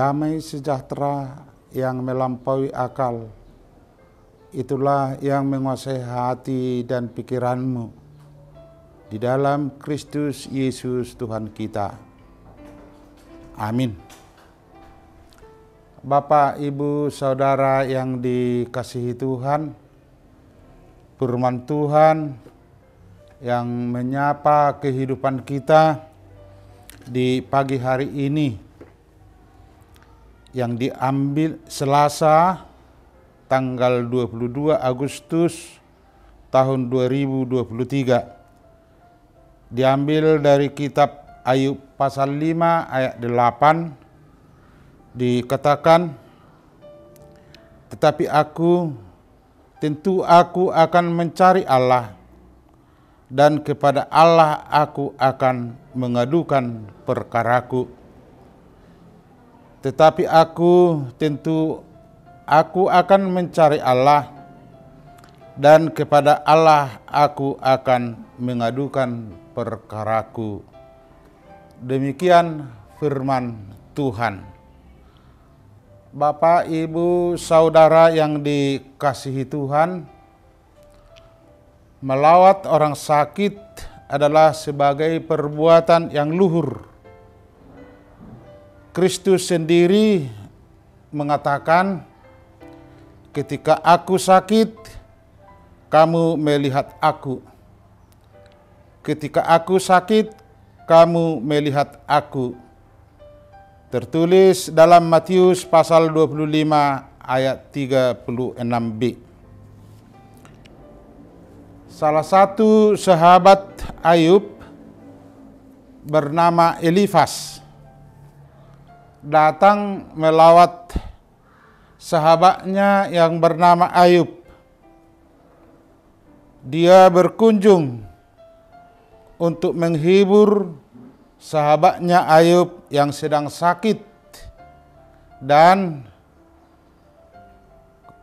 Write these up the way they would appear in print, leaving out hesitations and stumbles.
damai sejahtera yang melampaui akal, itulah yang menguasai hati dan pikiranmu di dalam Kristus Yesus Tuhan kita. Amin. Bapak, Ibu, Saudara yang dikasihi Tuhan, firman Tuhan yang menyapa kehidupan kita di pagi hari ini, yang diambil Selasa tanggal 22 Agustus tahun 2023. Diambil dari kitab Ayub pasal 5 ayat 8, dikatakan, "Tetapi tentu aku akan mencari Allah, dan kepada Allah aku akan mengadukan perkaraku. Tetapi tentu aku akan mencari Allah, dan kepada Allah aku akan mengadukan perkaraku." Demikian firman Tuhan. Bapak, Ibu, Saudara yang dikasihi Tuhan, melawat orang sakit adalah sebagai perbuatan yang luhur. Kristus sendiri mengatakan, "Ketika aku sakit, kamu melihat aku. Ketika aku sakit, kamu melihat aku." Tertulis dalam Matius pasal 25 ayat 36b. Salah satu sahabat Ayub bernama Elifas datang melawat sahabatnya yang bernama Ayub. Dia berkunjung untuk menghibur sahabatnya Ayub yang sedang sakit dan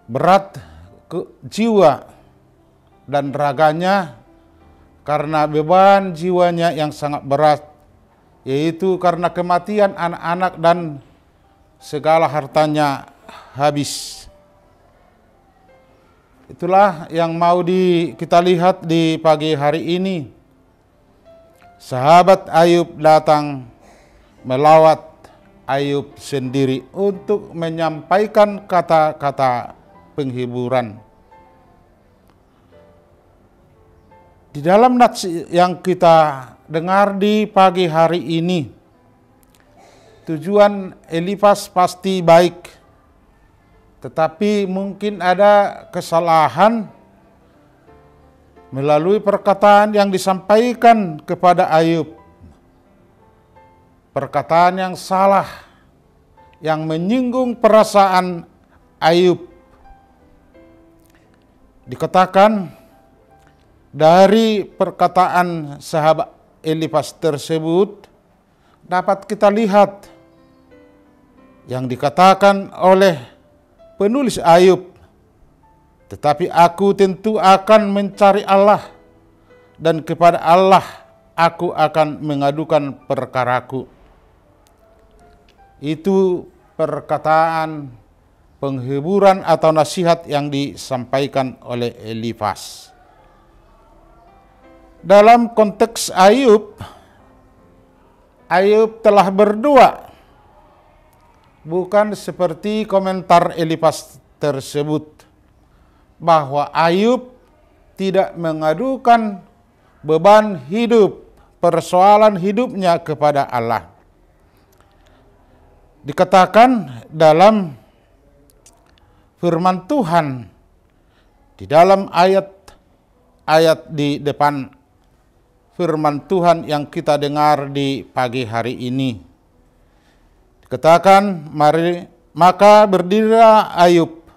berat ke jiwa dan raganya karena beban jiwanya yang sangat berat, yaitu karena kematian anak-anak dan segala hartanya habis. Itulah yang mau kita lihat di pagi hari ini. Sahabat Ayub datang melawat Ayub sendiri untuk menyampaikan kata-kata penghiburan. Di dalam nats yang kita dengar di pagi hari ini, tujuan Elifas pasti baik, tetapi mungkin ada kesalahan melalui perkataan yang disampaikan kepada Ayub. Perkataan yang salah, yang menyinggung perasaan Ayub. Dikatakan dari perkataan sahabat Elifas tersebut dapat kita lihat yang dikatakan oleh penulis Ayub, "Tetapi aku tentu akan mencari Allah, dan kepada Allah aku akan mengadukan perkaraku." Itu perkataan penghiburan atau nasihat yang disampaikan oleh Elifas. Dalam konteks Ayub telah berdoa, bukan seperti komentar Elifas tersebut bahwa Ayub tidak mengadukan beban hidup, persoalan hidupnya kepada Allah. Dikatakan dalam firman Tuhan di dalam ayat di depan firman Tuhan yang kita dengar di pagi hari ini. Dikatakan, maka berdirilah Ayub,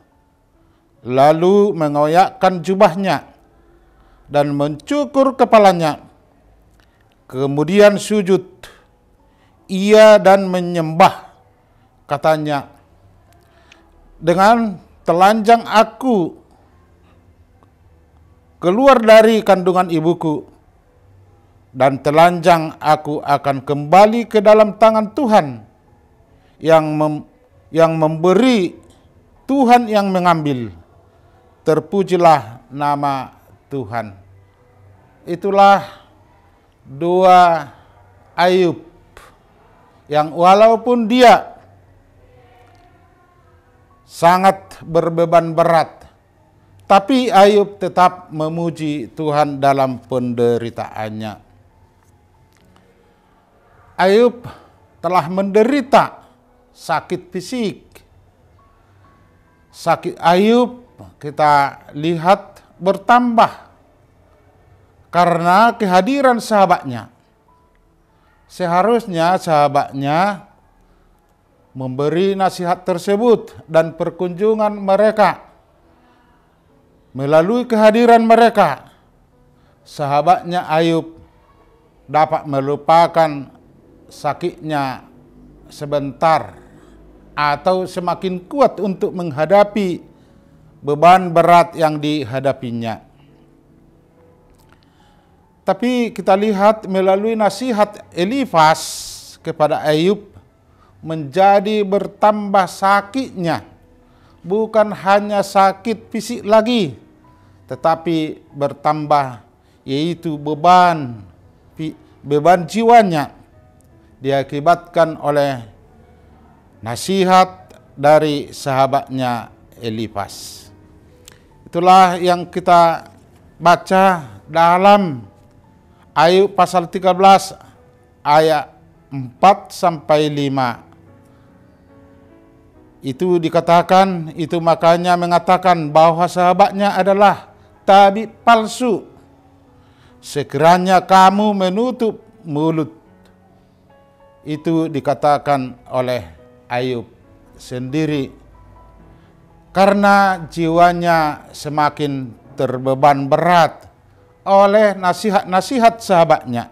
lalu mengoyakkan jubahnya dan mencukur kepalanya. Kemudian sujud ia dan menyembah. Katanya, "Dengan telanjang aku keluar dari kandungan ibuku, dan telanjang aku akan kembali ke dalam tangan Tuhan yang yang memberi, Tuhan yang mengambil. Terpujilah nama Tuhan. Itulah doa Ayub yang walaupun dia sangat berbeban berat, tapi Ayub tetap memuji Tuhan dalam penderitaannya. Ayub telah menderita sakit fisik. Sakit Ayub kita lihat bertambah karena kehadiran sahabatnya. Seharusnya sahabatnya memberi nasihat tersebut dan perkunjungan mereka. Melalui kehadiran mereka, sahabatnya Ayub dapat melupakan sakitnya sebentar atau semakin kuat untuk menghadapi beban berat yang dihadapinya. Tapi kita lihat melalui nasihat Elifas kepada Ayub menjadi bertambah sakitnya. Bukan hanya sakit fisik lagi, tetapi bertambah yaitu beban jiwanya diakibatkan oleh nasihat dari sahabatnya Elifas. Itulah yang kita baca dalam Ayub pasal 13 ayat 4 sampai 5. Itu dikatakan, itu makanya mengatakan bahwa sahabatnya adalah tabib palsu. Sekiranya kamu menutup mulut. Itu dikatakan oleh Ayub sendiri karena jiwanya semakin terbeban berat oleh nasihat-nasihat sahabatnya.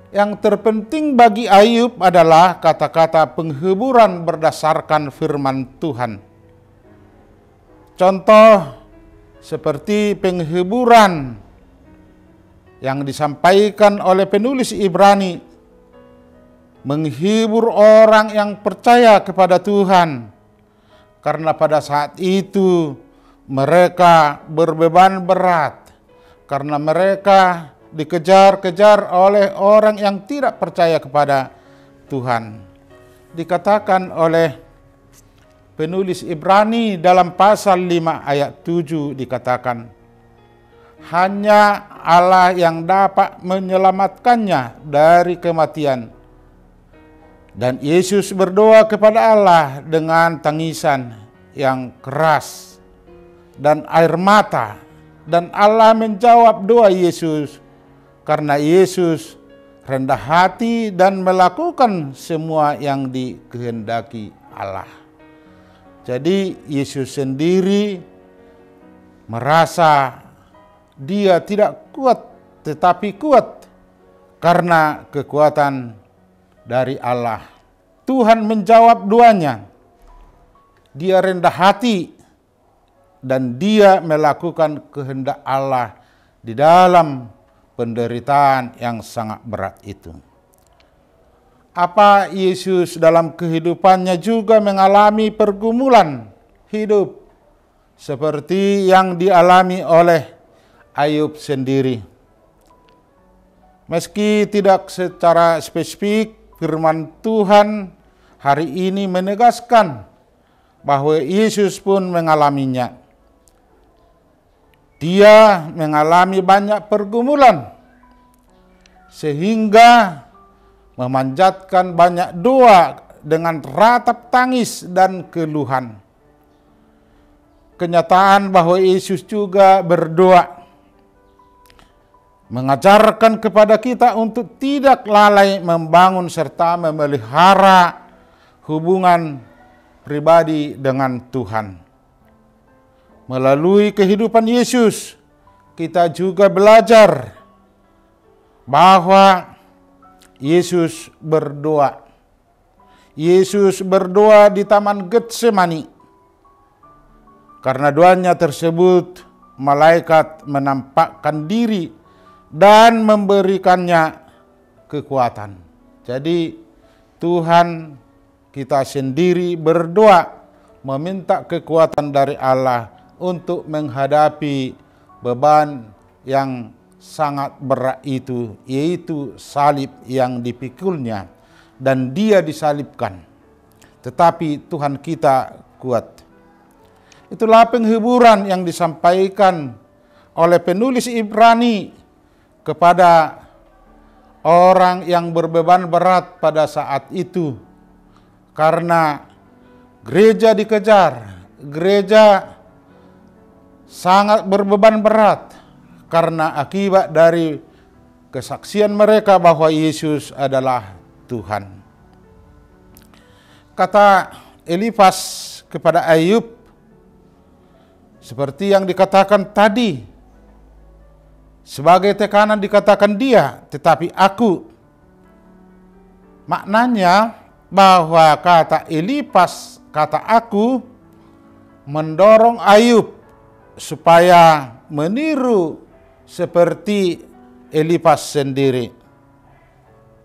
Yang terpenting bagi Ayub adalah kata-kata penghiburan berdasarkan firman Tuhan. Contoh seperti penghiburan yang disampaikan oleh penulis Ibrani, menghibur orang yang percaya kepada Tuhan, karena pada saat itu mereka berbeban berat, karena mereka dikejar-kejar oleh orang yang tidak percaya kepada Tuhan. Dikatakan oleh penulis Ibrani dalam pasal 5 ayat 7 dikatakan, hanya Allah yang dapat menyelamatkannya dari kematian. Dan Yesus berdoa kepada Allah dengan tangisan yang keras dan air mata. Dan Allah menjawab doa Yesus karena Yesus rendah hati dan melakukan semua yang dikehendaki Allah. Jadi Yesus sendiri merasa dia tidak kuat, tetapi kuat karena kekuatan dari Allah. Tuhan menjawab doanya. Dia rendah hati dan dia melakukan kehendak Allah di dalam penderitaan yang sangat berat itu. Apa Yesus dalam kehidupannya juga mengalami pergumulan hidup seperti yang dialami oleh Ayub sendiri. Meski tidak secara spesifik, firman Tuhan hari ini menegaskan bahwa Yesus pun mengalaminya. Dia mengalami banyak pergumulan sehingga memanjatkan banyak doa dengan ratap tangis dan keluhan. Kenyataan bahwa Yesus juga berdoa mengajarkan kepada kita untuk tidak lalai membangun serta memelihara hubungan pribadi dengan Tuhan. Melalui kehidupan Yesus, kita juga belajar bahwa Yesus berdoa. Yesus berdoa di Taman Getsemani. Karena doanya tersebut, malaikat menampakkan diri dan memberikannya kekuatan. Jadi Tuhan kita sendiri berdoa meminta kekuatan dari Allah untuk menghadapi beban yang sangat berat itu, yaitu salib yang dipikulnya, dan dia disalibkan. Tetapi Tuhan kita kuat. Itulah penghiburan yang disampaikan oleh penulis Ibrani kepada orang yang berbeban berat pada saat itu. Karena gereja dikejar, gereja sangat berbeban berat karena akibat dari kesaksian mereka bahwa Yesus adalah Tuhan. Kata Elifas kepada Ayub, seperti yang dikatakan tadi, sebagai tekanan dikatakan dia, tetapi aku. Maknanya bahwa kata Elifas, kata aku, mendorong Ayub supaya meniru seperti Elifas sendiri.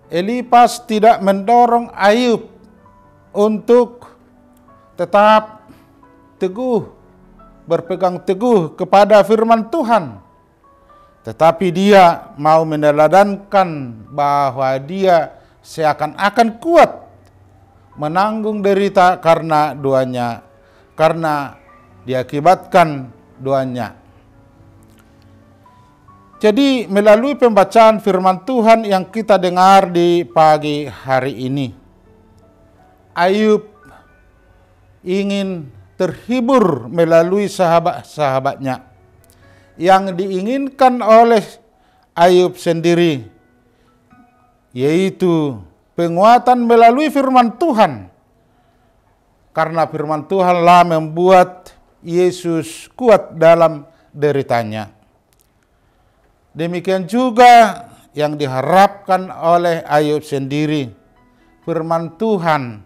Elifas tidak mendorong Ayub untuk tetap teguh, berpegang teguh kepada firman Tuhan. Tetapi dia mau meneladankan bahwa dia seakan-akan kuat menanggung derita karena doanya, karena diakibatkan doanya. Jadi melalui pembacaan firman Tuhan yang kita dengar di pagi hari ini, Ayub ingin terhibur melalui sahabat-sahabatnya. Yang diinginkan oleh Ayub sendiri, yaitu penguatan melalui firman Tuhan. Karena firman Tuhanlah membuat Yesus kuat dalam deritanya. Demikian juga yang diharapkan oleh Ayub sendiri. Firman Tuhan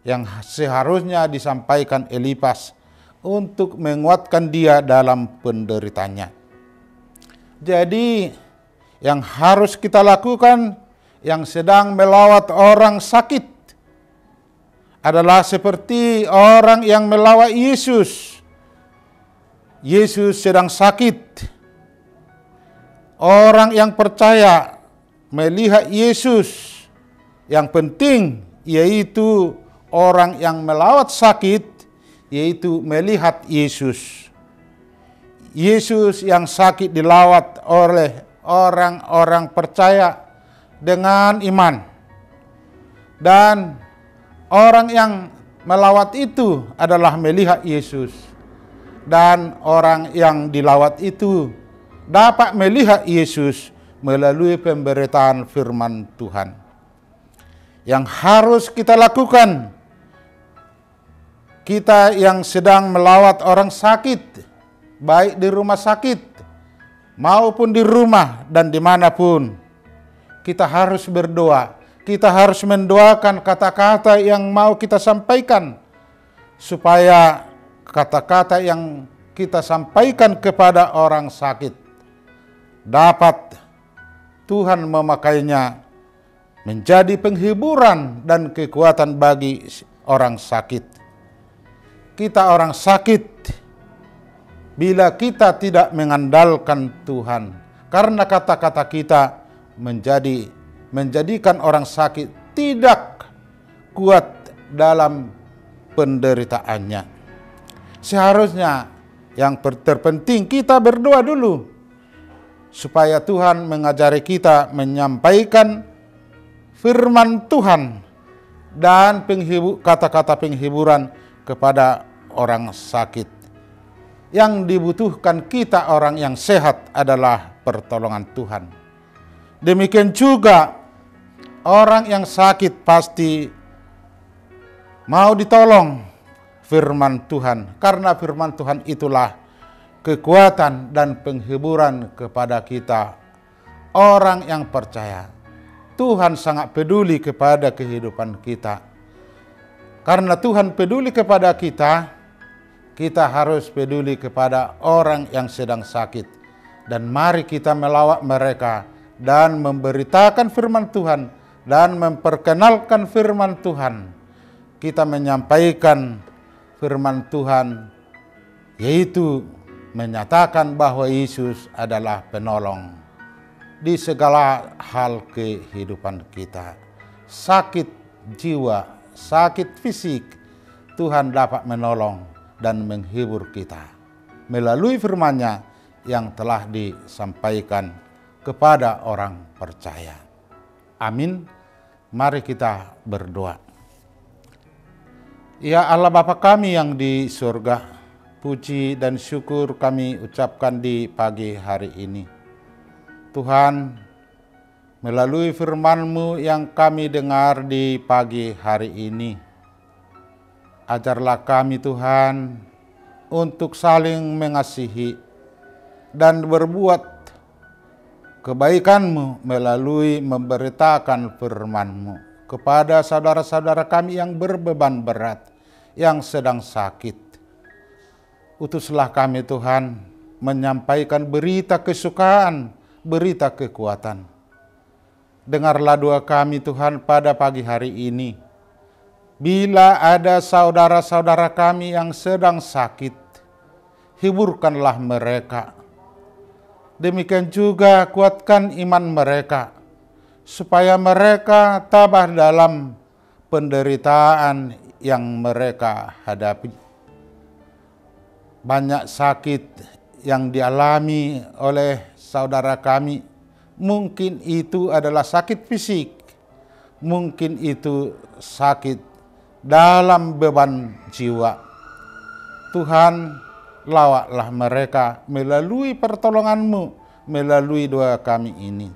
yang seharusnya disampaikan Elifas untuk menguatkan dia dalam penderitanya. Jadi yang harus kita lakukan yang sedang melawat orang sakit adalah seperti orang yang melawat Yesus. Yesus sedang sakit. Orang yang percaya melihat Yesus, yang penting yaitu orang yang melawat sakit, yaitu melihat Yesus. Yesus yang sakit dilawat oleh orang-orang percaya dengan iman. Dan orang yang melawat itu adalah melihat Yesus. Dan orang yang dilawat itu dapat melihat Yesus melalui pemberitaan firman Tuhan. Yang harus kita lakukan, kita yang sedang melawat orang sakit, baik di rumah sakit maupun di rumah dan dimanapun, kita harus berdoa. Kita harus mendoakan kata-kata yang mau kita sampaikan, supaya kata-kata yang kita sampaikan kepada orang sakit dapat Tuhan memakainya menjadi penghiburan dan kekuatan bagi orang sakit. Kita orang sakit bila kita tidak mengandalkan Tuhan, karena kata-kata kita menjadikan orang sakit tidak kuat dalam penderitaannya. Seharusnya yang terpenting kita berdoa dulu supaya Tuhan mengajari kita menyampaikan firman Tuhan dan kata-kata penghiburan kepada orang sakit. Yang dibutuhkan kita orang yang sehat adalah pertolongan Tuhan. Demikian juga orang yang sakit pasti mau ditolong firman Tuhan. Karena firman Tuhan itulah kekuatan dan penghiburan kepada kita orang yang percaya. Tuhan sangat peduli kepada kehidupan kita. Karena Tuhan peduli kepada kita, kita harus peduli kepada orang yang sedang sakit. Dan mari kita melawat mereka dan memberitakan firman Tuhan dan memperkenalkan firman Tuhan. kita menyampaikan firman Tuhan, yaitu menyatakan bahwa Yesus adalah penolong di segala hal kehidupan kita. Sakit jiwa, sakit fisik, Tuhan dapat menolong dan menghibur kita melalui firman-Nya yang telah disampaikan kepada orang percaya. Amin. Mari kita berdoa. Ya Allah Bapa kami yang di surga, puji dan syukur kami ucapkan di pagi hari ini. Tuhan, melalui firman-Mu yang kami dengar di pagi hari ini, ajarlah kami Tuhan untuk saling mengasihi dan berbuat kebaikan-Mu melalui memberitakan firman-Mu kepada saudara-saudara kami yang berbeban berat, yang sedang sakit. Utuslah kami Tuhan menyampaikan berita kesukaan, berita kekuatan. Dengarlah doa kami Tuhan pada pagi hari ini. Bila ada saudara-saudara kami yang sedang sakit, hiburkanlah mereka. Demikian juga kuatkan iman mereka, supaya mereka tabah dalam penderitaan yang mereka hadapi. Banyak sakit yang dialami oleh saudara kami, mungkin itu adalah sakit fisik, mungkin itu sakit dalam beban jiwa. Tuhan, lawatlah mereka melalui pertolongan-Mu, melalui doa kami ini.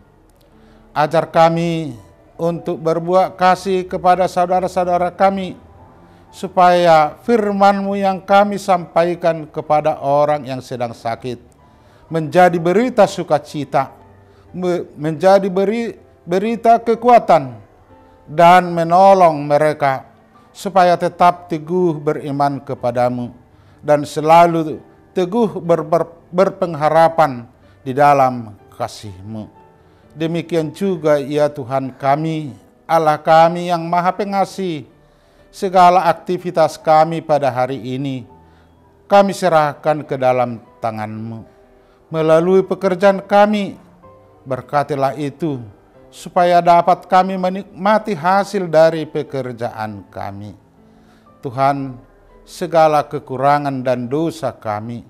Ajar kami untuk berbuat kasih kepada saudara-saudara kami, supaya firman-Mu yang kami sampaikan kepada orang yang sedang sakit menjadi berita sukacita, menjadi berita kekuatan, dan menolong mereka supaya tetap teguh beriman kepadamu dan selalu teguh berpengharapan di dalam kasih-Mu. Demikian juga ya Tuhan kami, Allah kami yang Maha Pengasih, segala aktivitas kami pada hari ini kami serahkan ke dalam tangan-Mu. Melalui pekerjaan kami, berkatilah itu, supaya dapat kami menikmati hasil dari pekerjaan kami. Tuhan, segala kekurangan dan dosa kami,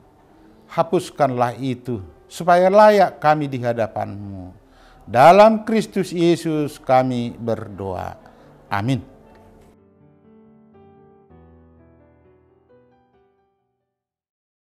hapuskanlah itu, supaya layak kami di hadapan-Mu. Dalam Kristus Yesus kami berdoa. Amin.